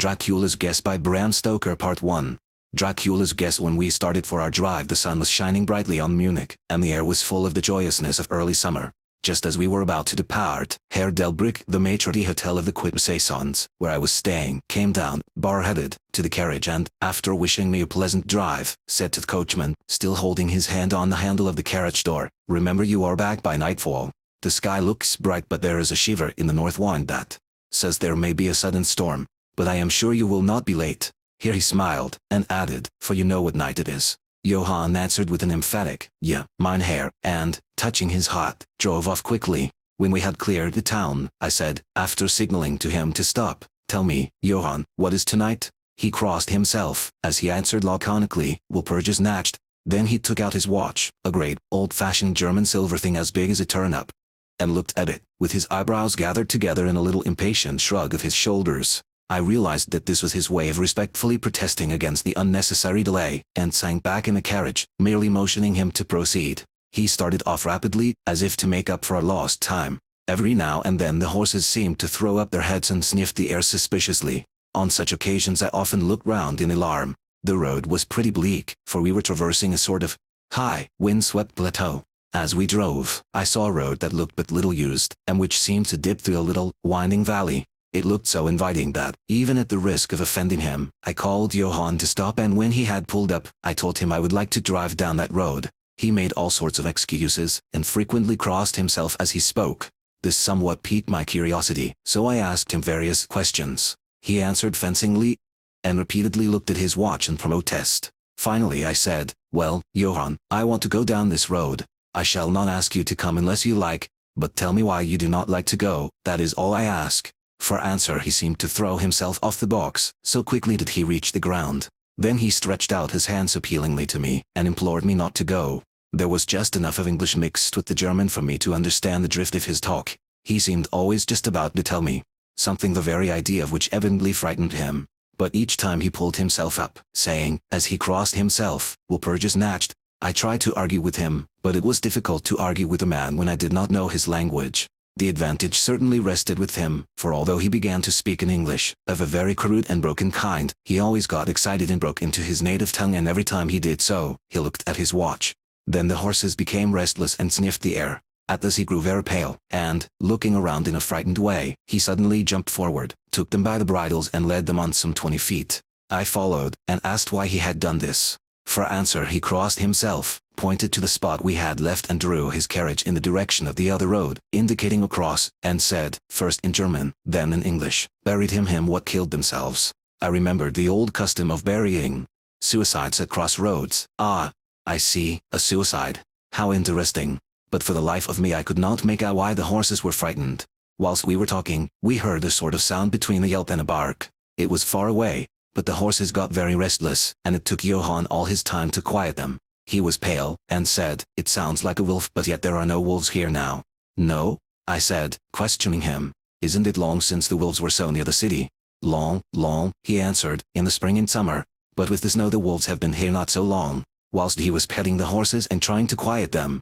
Dracula's Guess by Bram Stoker Part 1. Dracula's Guess. When we started for our drive, the sun was shining brightly on Munich, and the air was full of the joyousness of early summer. Just as we were about to depart, Herr Delbrick, the maitre d'hotel of the Quip Saisons, where I was staying, came down, bar-headed, to the carriage and, after wishing me a pleasant drive, said to the coachman, still holding his hand on the handle of the carriage door, "Remember, you are back by nightfall. The sky looks bright, but there is a shiver in the north wind that says there may be a sudden storm. But I am sure you will not be late." Here he smiled, and added, "For you know what night it is." Johann answered with an emphatic, "Yeah, mein Herr," and, touching his hat, drove off quickly. When we had cleared the town, I said, after signaling to him to stop, "Tell me, Johann, what is tonight?" He crossed himself, as he answered laconically, "Walpurgis Night." Then he took out his watch, a great, old-fashioned German silver thing as big as a turnip, and looked at it, with his eyebrows gathered together in a little impatient shrug of his shoulders. I realized that this was his way of respectfully protesting against the unnecessary delay, and sank back in the carriage, merely motioning him to proceed. He started off rapidly, as if to make up for lost time. Every now and then the horses seemed to throw up their heads and sniffed the air suspiciously. On such occasions I often looked round in alarm. The road was pretty bleak, for we were traversing a sort of high, wind-swept plateau. As we drove, I saw a road that looked but little used, and which seemed to dip through a little, winding valley. It looked so inviting that, even at the risk of offending him, I called Johann to stop, and when he had pulled up, I told him I would like to drive down that road. He made all sorts of excuses, and frequently crossed himself as he spoke. This somewhat piqued my curiosity, so I asked him various questions. He answered fencingly, and repeatedly looked at his watch in protest. Finally I said, "Well, Johann, I want to go down this road. I shall not ask you to come unless you like, but tell me why you do not like to go, that is all I ask." For answer he seemed to throw himself off the box, so quickly did he reach the ground. Then he stretched out his hands appealingly to me, and implored me not to go. There was just enough of English mixed with the German for me to understand the drift of his talk. He seemed always just about to tell me something, the very idea of which evidently frightened him. But each time he pulled himself up, saying, as he crossed himself, "Walpurgis Night." I tried to argue with him, but it was difficult to argue with a man when I did not know his language. The advantage certainly rested with him, for although he began to speak in English, of a very crude and broken kind, he always got excited and broke into his native tongue, and every time he did so, he looked at his watch. Then the horses became restless and sniffed the air. At this he grew very pale, and, looking around in a frightened way, he suddenly jumped forward, took them by the bridles and led them on some 20 feet. I followed, and asked why he had done this. For answer he crossed himself, pointed to the spot we had left, and drew his carriage in the direction of the other road, indicating across, and said, first in German, then in English, "Buried him what killed themselves." I remembered the old custom of burying suicides at crossroads. Ah, I see, a suicide. How interesting. But for the life of me I could not make out why the horses were frightened. Whilst we were talking, we heard a sort of sound between a yelp and a bark. It was far away, but the horses got very restless, and it took Johann all his time to quiet them. He was pale, and said, "It sounds like a wolf, but yet there are no wolves here now." "No?" I said, questioning him. "Isn't it long since the wolves were so near the city?" "Long, long," he answered, "in the spring and summer. But with the snow the wolves have been here not so long." Whilst he was petting the horses and trying to quiet them,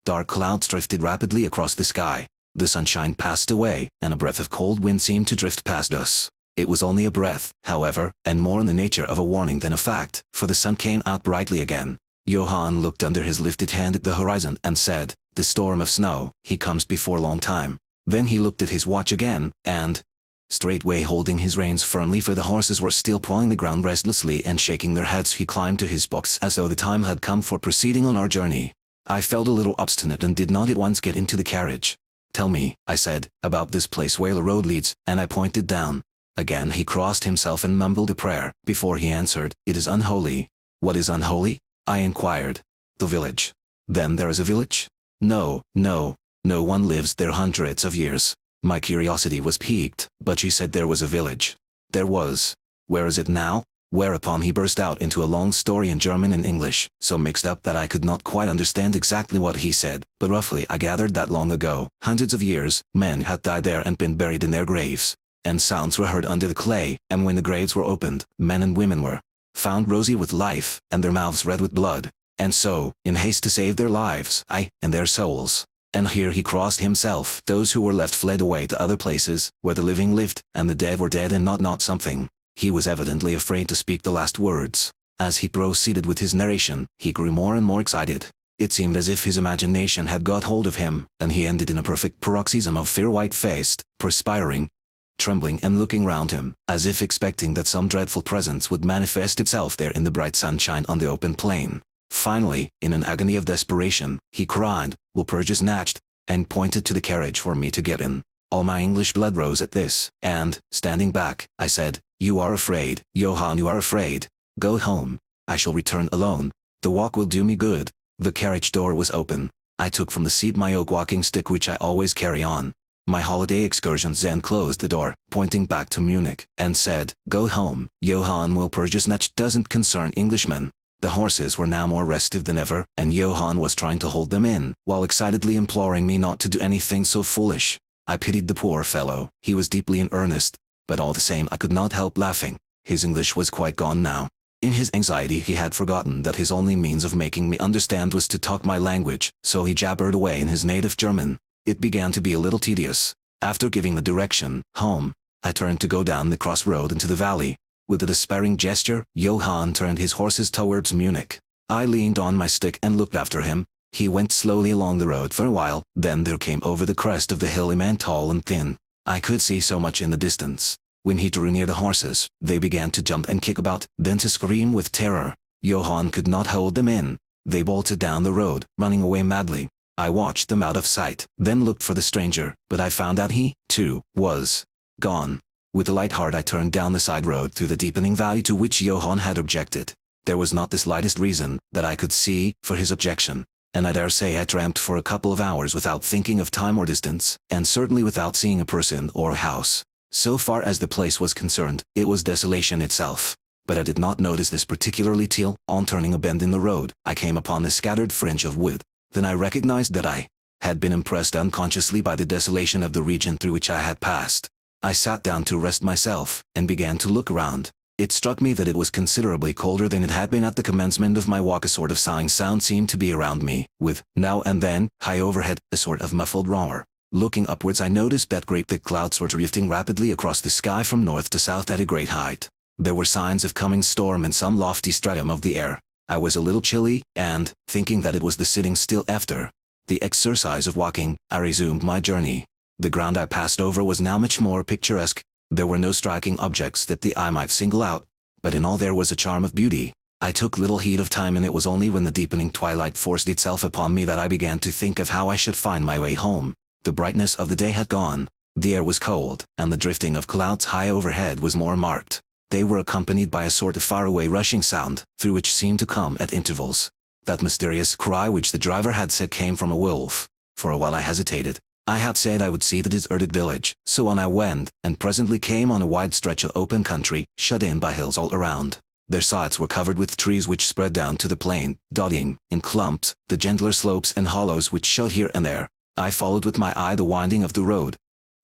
dark clouds drifted rapidly across the sky. The sunshine passed away, and a breath of cold wind seemed to drift past us. It was only a breath, however, and more in the nature of a warning than a fact, for the sun came out brightly again. Johann looked under his lifted hand at the horizon and said, "The storm of snow, he comes before long time." Then he looked at his watch again, and, straightway holding his reins firmly, for the horses were still pawing the ground restlessly and shaking their heads, he climbed to his box as though the time had come for proceeding on our journey. I felt a little obstinate and did not at once get into the carriage. "Tell me," I said, "about this place where the road leads," and I pointed down. Again he crossed himself and mumbled a prayer, before he answered, "It is unholy." "What is unholy?" I inquired. "The village." "Then there is a village?" "No, no. No one lives there hundreds of years." My curiosity was piqued, but she said there was a village. There was. "Where is it now?" Whereupon he burst out into a long story in German and English, so mixed up that I could not quite understand exactly what he said, but roughly I gathered that long ago, hundreds of years, men had died there and been buried in their graves. And sounds were heard under the clay, and when the graves were opened, men and women were found rosy with life, and their mouths red with blood. And so, in haste to save their lives, and their souls. And here he crossed himself. Those who were left fled away to other places, where the living lived, and the dead were dead and not something. He was evidently afraid to speak the last words. As he proceeded with his narration, he grew more and more excited. It seemed as if his imagination had got hold of him, and he ended in a perfect paroxysm of fear, white-faced, perspiring, trembling and looking round him, as if expecting that some dreadful presence would manifest itself there in the bright sunshine on the open plain. Finally, in an agony of desperation, he cried, "Walpurgis Night," and pointed to the carriage for me to get in. All my English blood rose at this, and, standing back, I said, "You are afraid, Johann, you are afraid. Go home. I shall return alone. The walk will do me good." The carriage door was open. I took from the seat my oak walking stick which I always carry on my holiday excursions, and closed the door, pointing back to Munich, and said, "Go home, Johann. Walpurgis Night doesn't concern Englishmen." The horses were now more restive than ever, and Johann was trying to hold them in, while excitedly imploring me not to do anything so foolish. I pitied the poor fellow. He was deeply in earnest, but all the same I could not help laughing. His English was quite gone now. In his anxiety he had forgotten that his only means of making me understand was to talk my language, so he jabbered away in his native German. It began to be a little tedious. After giving the direction, home, I turned to go down the crossroad into the valley. With a despairing gesture, Johann turned his horses towards Munich. I leaned on my stick and looked after him. He went slowly along the road for a while, then there came over the crest of the hill a man tall and thin. I could see so much in the distance. When he drew near the horses, they began to jump and kick about, then to scream with terror. Johann could not hold them in. They bolted down the road, running away madly. I watched them out of sight, then looked for the stranger, but I found out he, too, was gone. With a light heart I turned down the side road through the deepening valley to which Johann had objected. There was not the slightest reason, that I could see, for his objection, and I dare say I tramped for a couple of hours without thinking of time or distance, and certainly without seeing a person or a house. So far as the place was concerned, it was desolation itself. But I did not notice this particularly till, on turning a bend in the road, I came upon a scattered fringe of wood. Then I recognized that I had been impressed unconsciously by the desolation of the region through which I had passed. I sat down to rest myself, and began to look around. It struck me that it was considerably colder than it had been at the commencement of my walk. A sort of sighing sound seemed to be around me, with, now and then, high overhead, a sort of muffled roar. Looking upwards I noticed that great thick clouds were drifting rapidly across the sky from north to south at a great height. There were signs of coming storm in some lofty stratum of the air. I was a little chilly, and, thinking that it was the sitting still after the exercise of walking, I resumed my journey. The ground I passed over was now much more picturesque. There were no striking objects that the eye might single out, but in all there was a charm of beauty. I took little heed of time, and it was only when the deepening twilight forced itself upon me that I began to think of how I should find my way home. The brightness of the day had gone. The air was cold, and the drifting of clouds high overhead was more marked. They were accompanied by a sort of faraway rushing sound, through which seemed to come at intervals that mysterious cry which the driver had said came from a wolf. For a while I hesitated. I had said I would see the deserted village, so on I went, and presently came on a wide stretch of open country, shut in by hills all around. Their sides were covered with trees which spread down to the plain, dotting, in clumps, the gentler slopes and hollows which showed here and there. I followed with my eye the winding of the road,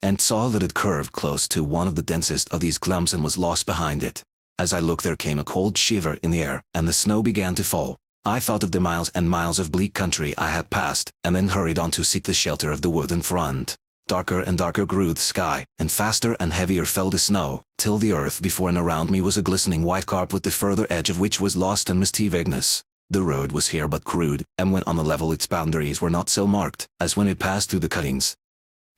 and saw that it curved close to one of the densest of these clumps and was lost behind it. As I looked there came a cold shiver in the air, and the snow began to fall. I thought of the miles and miles of bleak country I had passed, and then hurried on to seek the shelter of the wood in front. Darker and darker grew the sky, and faster and heavier fell the snow, till the earth before and around me was a glistening white carpet, with the further edge of which was lost in misty vagueness. The road was here but crude, and when on the level its boundaries were not so marked as when it passed through the cuttings.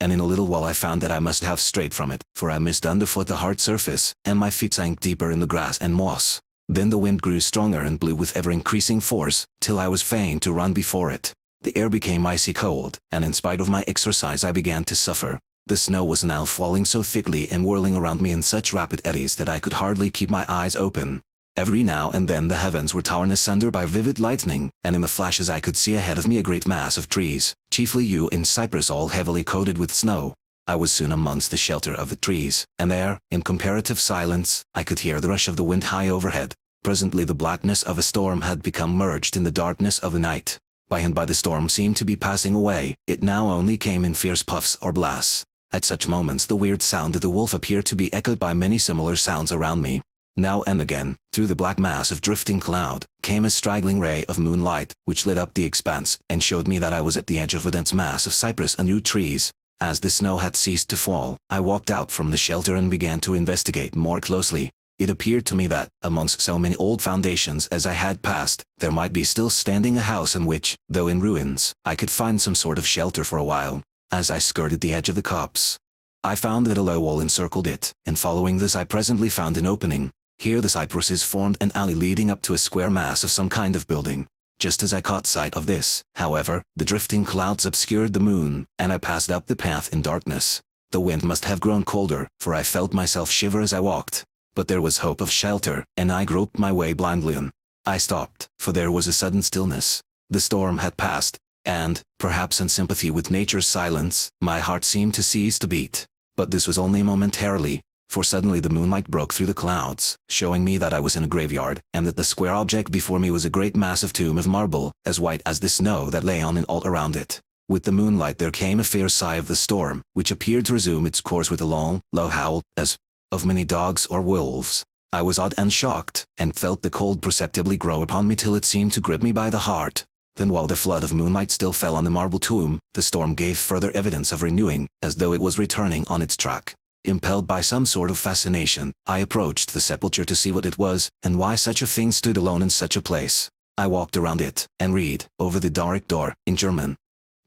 And in a little while I found that I must have strayed from it, for I missed underfoot the hard surface, and my feet sank deeper in the grass and moss. Then the wind grew stronger and blew with ever-increasing force, till I was fain to run before it. The air became icy cold, and in spite of my exercise I began to suffer. The snow was now falling so thickly and whirling around me in such rapid eddies that I could hardly keep my eyes open. Every now and then the heavens were torn asunder by vivid lightning, and in the flashes I could see ahead of me a great mass of trees, chiefly yew and cypress, all heavily coated with snow. I was soon amongst the shelter of the trees, and there, in comparative silence, I could hear the rush of the wind high overhead. Presently the blackness of a storm had become merged in the darkness of the night. By and by the storm seemed to be passing away. It now only came in fierce puffs or blasts. At such moments the weird sound of the wolf appeared to be echoed by many similar sounds around me. Now and again, through the black mass of drifting cloud, came a straggling ray of moonlight, which lit up the expanse, and showed me that I was at the edge of a dense mass of cypress and yew trees. As the snow had ceased to fall, I walked out from the shelter and began to investigate more closely. It appeared to me that, amongst so many old foundations as I had passed, there might be still standing a house in which, though in ruins, I could find some sort of shelter for a while. As I skirted the edge of the copse, I found that a low wall encircled it, and following this I presently found an opening. Here the cypresses formed an alley leading up to a square mass of some kind of building. Just as I caught sight of this, however, the drifting clouds obscured the moon, and I passed up the path in darkness. The wind must have grown colder, for I felt myself shiver as I walked. But there was hope of shelter, and I groped my way blindly on. I stopped, for there was a sudden stillness. The storm had passed, and, perhaps in sympathy with nature's silence, my heart seemed to cease to beat. But this was only momentarily, for suddenly the moonlight broke through the clouds, showing me that I was in a graveyard, and that the square object before me was a great massive tomb of marble, as white as the snow that lay on and all around it. With the moonlight there came a fierce sigh of the storm, which appeared to resume its course with a long, low howl, as of many dogs or wolves. I was awed and shocked, and felt the cold perceptibly grow upon me till it seemed to grip me by the heart. Then while the flood of moonlight still fell on the marble tomb, the storm gave further evidence of renewing, as though it was returning on its track. Impelled by some sort of fascination, I approached the sepulchre to see what it was, and why such a thing stood alone in such a place. I walked around it, and read, over the Doric door, in German.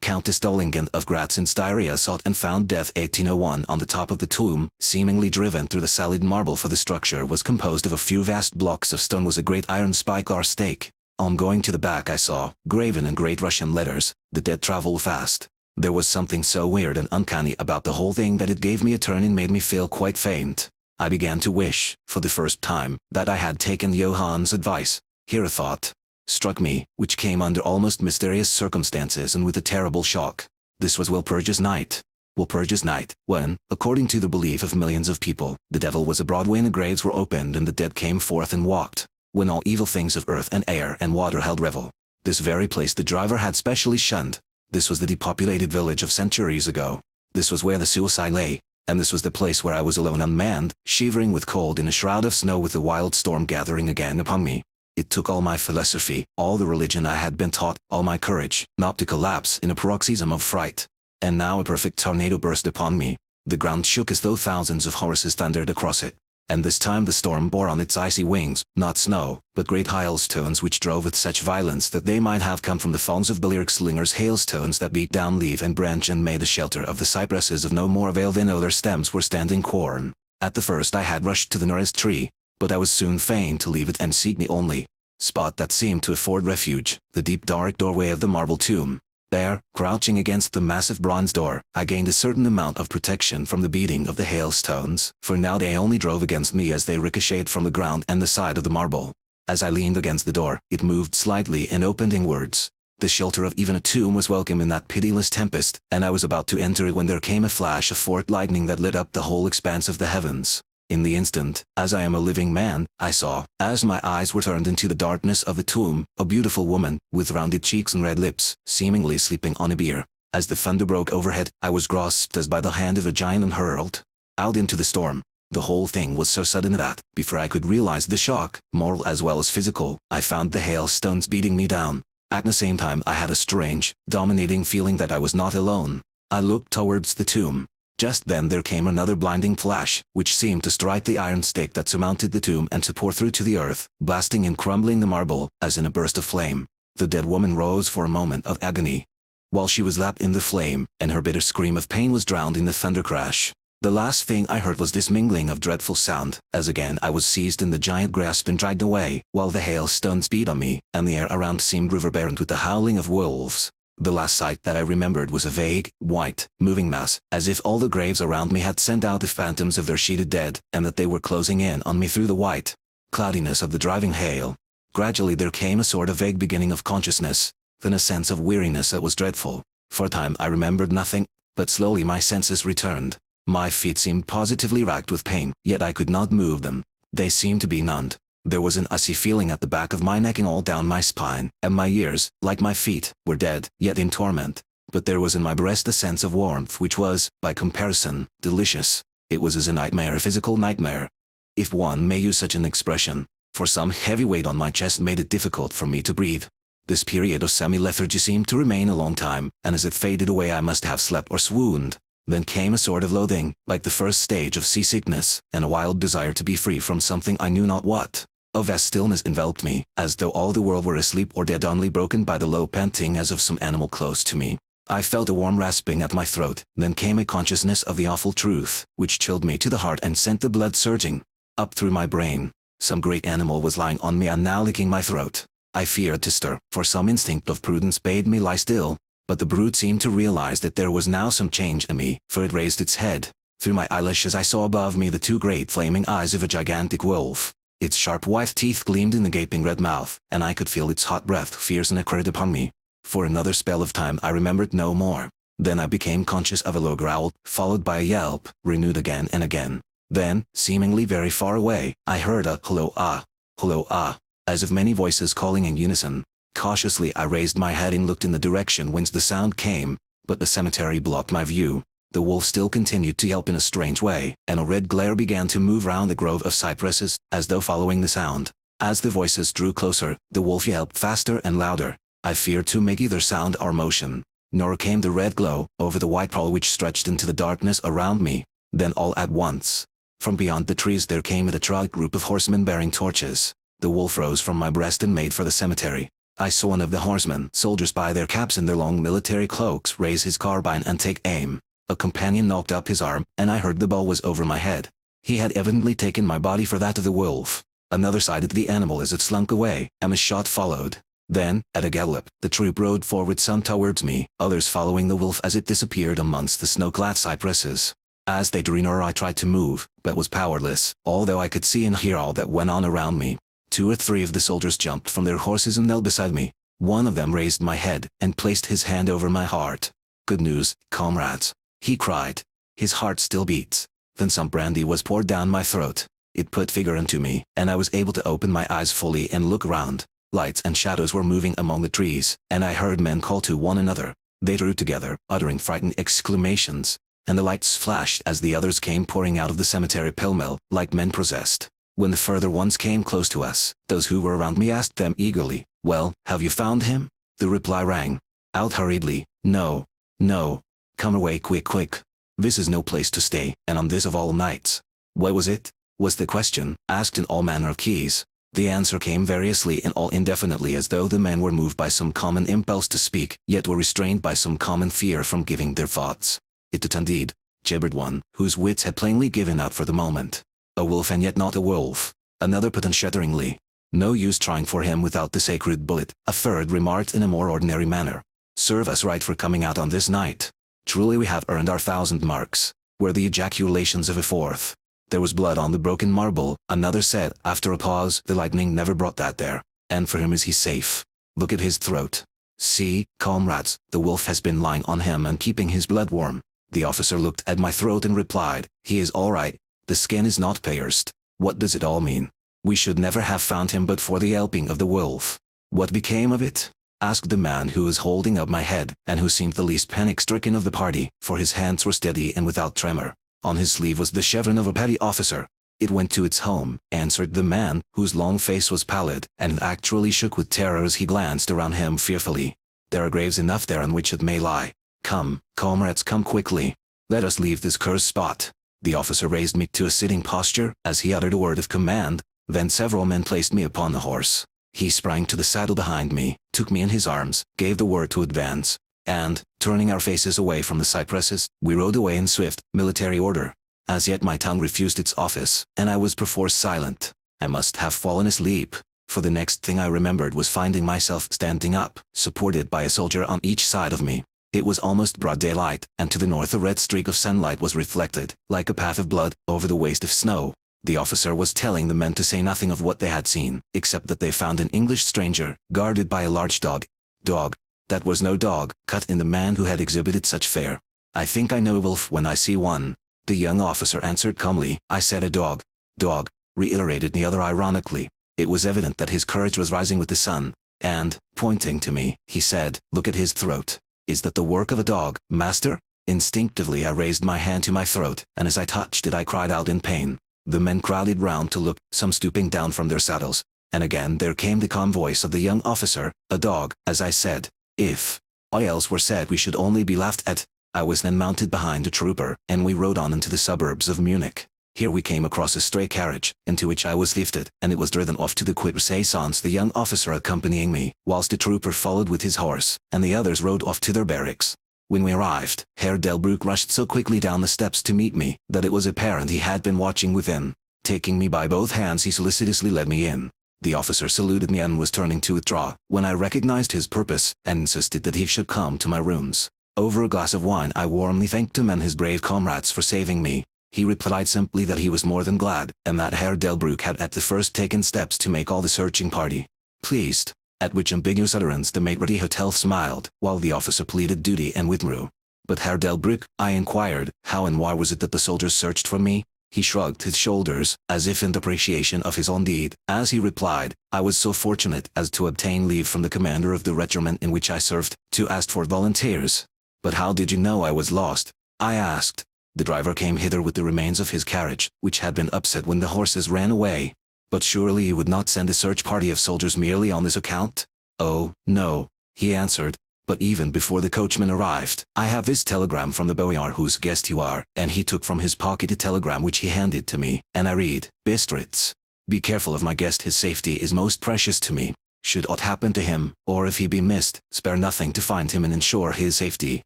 Countess Dollingen of Graz in Styria sought and found death 1801 on the top of the tomb, seemingly driven through the solid marble, for the structure was composed of a few vast blocks of stone was a great iron spike or stake. On going to the back I saw, graven in great Russian letters, "The dead travel fast." There was something so weird and uncanny about the whole thing that it gave me a turn and made me feel quite faint. I began to wish, for the first time, that I had taken Johann's advice. Here a thought struck me, which came under almost mysterious circumstances and with a terrible shock. This was Walpurgis Night. Walpurgis Night, when, according to the belief of millions of people, the devil was abroad when the graves were opened and the dead came forth and walked, when all evil things of earth and air and water held revel. This very place the driver had specially shunned. This was the depopulated village of centuries ago. This was where the suicide lay, and this was the place where I was alone unmanned, shivering with cold in a shroud of snow with the wild storm gathering again upon me. It took all my philosophy, all the religion I had been taught, all my courage, not to collapse in a paroxysm of fright. And now a perfect tornado burst upon me. The ground shook as though thousands of horses thundered across it. And this time the storm bore on its icy wings, not snow, but great hailstones which drove with such violence that they might have come from the fawns of Balearic slingers, hailstones that beat down leaf and branch and made the shelter of the cypresses of no more avail than though their stems were standing corn. At the first I had rushed to the nearest tree, but I was soon fain to leave it and seek the only spot that seemed to afford refuge, the deep dark doorway of the marble tomb. There, crouching against the massive bronze door, I gained a certain amount of protection from the beating of the hailstones, for now they only drove against me as they ricocheted from the ground and the side of the marble. As I leaned against the door, it moved slightly and opened inwards. The shelter of even a tomb was welcome in that pitiless tempest, and I was about to enter it when there came a flash of forked lightning that lit up the whole expanse of the heavens. In the instant, as I am a living man, I saw, as my eyes were turned into the darkness of the tomb, a beautiful woman, with rounded cheeks and red lips, seemingly sleeping on a bier. As the thunder broke overhead, I was grasped as by the hand of a giant and hurled out into the storm. The whole thing was so sudden that, before I could realize the shock, moral as well as physical, I found the hailstones beating me down. At the same time I had a strange, dominating feeling that I was not alone. I looked towards the tomb. Just then there came another blinding flash, which seemed to strike the iron stake that surmounted the tomb and to pour through to the earth, blasting and crumbling the marble, as in a burst of flame. The dead woman rose for a moment of agony, while she was lapped in the flame, and her bitter scream of pain was drowned in the thunder crash. The last thing I heard was this mingling of dreadful sound, as again I was seized in the giant grasp and dragged away, while the hailstones beat on me, and the air around seemed reverberant with the howling of wolves. The last sight that I remembered was a vague, white, moving mass, as if all the graves around me had sent out the phantoms of their sheeted dead, and that they were closing in on me through the white cloudiness of the driving hail. Gradually there came a sort of vague beginning of consciousness, then a sense of weariness that was dreadful. For a time I remembered nothing, but slowly my senses returned. My feet seemed positively racked with pain, yet I could not move them. They seemed to be numbed. There was an icy feeling at the back of my neck and all down my spine, and my ears, like my feet, were dead, yet in torment. But there was in my breast a sense of warmth which was, by comparison, delicious. It was as a nightmare, a physical nightmare, if one may use such an expression, for some heavy weight on my chest made it difficult for me to breathe. This period of semi-lethargy seemed to remain a long time, and as it faded away I must have slept or swooned. Then came a sort of loathing, like the first stage of seasickness, and a wild desire to be free from something I knew not what. A vast stillness enveloped me, as though all the world were asleep or dead, only broken by the low panting as of some animal close to me. I felt a warm rasping at my throat, then came a consciousness of the awful truth, which chilled me to the heart and sent the blood surging up through my brain. Some great animal was lying on me and now licking my throat. I feared to stir, for some instinct of prudence bade me lie still, but the brute seemed to realize that there was now some change in me, for it raised its head. Through my eyelashes I saw above me the two great flaming eyes of a gigantic wolf. Its sharp white teeth gleamed in the gaping red mouth, and I could feel its hot breath fierce and acrid upon me. For another spell of time I remembered no more. Then I became conscious of a low growl, followed by a yelp, renewed again and again. Then, seemingly very far away, I heard a hello ah, as of many voices calling in unison. Cautiously I raised my head and looked in the direction whence the sound came, but the cemetery blocked my view. The wolf still continued to yelp in a strange way, and a red glare began to move round the grove of cypresses, as though following the sound. As the voices drew closer, the wolf yelped faster and louder. I feared to make either sound or motion. Nor came the red glow over the white pall which stretched into the darkness around me. Then all at once, from beyond the trees there came a detroit group of horsemen bearing torches. The wolf rose from my breast and made for the cemetery. I saw one of the horsemen, soldiers by their caps and their long military cloaks, raise his carbine and take aim. A companion knocked up his arm, and I heard the ball was over my head. He had evidently taken my body for that of the wolf. Another sighted the animal as it slunk away, and a shot followed. Then, at a gallop, the troop rode forward, some towards me, others following the wolf as it disappeared amongst the snow-clad cypresses. As they drew nearer I tried to move, but was powerless, although I could see and hear all that went on around me. 2 or 3 of the soldiers jumped from their horses and knelt beside me. One of them raised my head, and placed his hand over my heart. "Good news, comrades," he cried. "His heart still beats." Then some brandy was poured down my throat. It put vigor into me, and I was able to open my eyes fully and look around. Lights and shadows were moving among the trees, and I heard men call to one another. They drew together, uttering frightened exclamations, and the lights flashed as the others came pouring out of the cemetery pell-mell, like men possessed. When the further ones came close to us, those who were around me asked them eagerly, "Well, have you found him?" The reply rang out hurriedly, "No, no. Come away quick. This is no place to stay, and on this of all nights." "What was it?" was the question, asked in all manner of keys. The answer came variously and all indefinitely, as though the men were moved by some common impulse to speak, yet were restrained by some common fear from giving their thoughts. "It indeed," gibbered one, whose wits had plainly given out for the moment. "A wolf, and yet not a wolf." Another put in shudderingly, "No use trying for him without the sacred bullet." A third remarked in a more ordinary manner, "Serve us right for coming out on this night. Truly we have earned our 1,000 marks." Were the ejaculations of a fourth. "There was blood on the broken marble," another said, after a pause. "The lightning never brought that there. And for him is he safe. Look at his throat. See, comrades, the wolf has been lying on him and keeping his blood warm." The officer looked at my throat and replied, "He is all right. The skin is not pierced." "What does it all mean?" "We should never have found him but for the yelping of the wolf." "What became of it?" asked the man who was holding up my head, and who seemed the least panic-stricken of the party, for his hands were steady and without tremor. On his sleeve was the chevron of a petty officer. "It went to its home," answered the man, whose long face was pallid, and actually shook with terror as he glanced around him fearfully. "There are graves enough there on which it may lie. Come, comrades, come quickly. Let us leave this cursed spot." The officer raised me to a sitting posture, as he uttered a word of command. Then several men placed me upon the horse. He sprang to the saddle behind me, took me in his arms, gave the word to advance, and, turning our faces away from the cypresses, we rode away in swift, military order. As yet my tongue refused its office, and I was perforce silent. I must have fallen asleep, for the next thing I remembered was finding myself standing up, supported by a soldier on each side of me. It was almost broad daylight, and to the north a red streak of sunlight was reflected, like a path of blood, over the waste of snow. The officer was telling the men to say nothing of what they had seen, except that they found an English stranger, guarded by a large dog. "Dog? That was no dog," cut in the man who had exhibited such fare. "I think I know a wolf when I see one." The young officer answered calmly, "I said a dog." "Dog," reiterated the other ironically. It was evident that his courage was rising with the sun, and, pointing to me, he said, "Look at his throat. Is that the work of a dog, master?" Instinctively I raised my hand to my throat, and as I touched it I cried out in pain. The men crowded round to look, some stooping down from their saddles, and again there came the calm voice of the young officer, "A dog, as I said. If all else were said we should only be laughed at." I was then mounted behind a trooper, and we rode on into the suburbs of Munich. Here we came across a stray carriage, into which I was lifted, and it was driven off to the Quai-Renaissance, the young officer accompanying me, whilst the trooper followed with his horse, and the others rode off to their barracks. When we arrived, Herr Delbruck rushed so quickly down the steps to meet me, that it was apparent he had been watching within. Taking me by both hands, he solicitously led me in. The officer saluted me and was turning to withdraw, when I recognized his purpose, and insisted that he should come to my rooms. Over a glass of wine I warmly thanked him and his brave comrades for saving me. He replied simply that he was more than glad, and that Herr Delbruck had at the first taken steps to make all the searching party pleased, at which ambiguous utterance the maitre d'hotel smiled, while the officer pleaded duty and withdrew. But Herr Delbruck, I inquired, how and why was it that the soldiers searched for me? He shrugged his shoulders, as if in depreciation of his own deed, as he replied, I was so fortunate as to obtain leave from the commander of the regiment in which I served, to ask for volunteers. But how did you know I was lost? I asked. The driver came hither with the remains of his carriage, which had been upset when the horses ran away. But surely you would not send a search party of soldiers merely on this account? Oh, no, he answered. But even before the coachman arrived, I have this telegram from the boyar whose guest you are, and he took from his pocket a telegram which he handed to me, and I read, Bistritz. Be careful of my guest, his safety is most precious to me. Should aught happen to him, or if he be missed, spare nothing to find him and ensure his safety.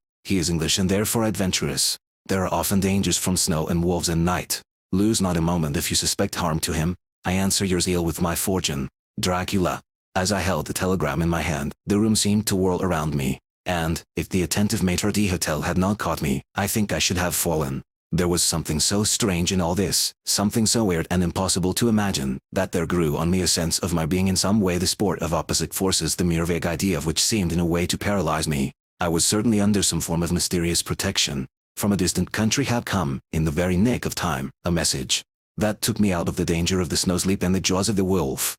He is English and therefore adventurous. There are often dangers from snow and wolves and night. Lose not a moment if you suspect harm to him. I answer your zeal with my fortune. Dracula. As I held the telegram in my hand, the room seemed to whirl around me, and, if the attentive maitre d'hotel had not caught me, I think I should have fallen. There was something so strange in all this, something so weird and impossible to imagine, that there grew on me a sense of my being in some way the sport of opposite forces, the mere vague idea of which seemed in a way to paralyze me. I was certainly under some form of mysterious protection. From a distant country had come, in the very nick of time, a message that took me out of the danger of the snow sleep and the jaws of the wolf.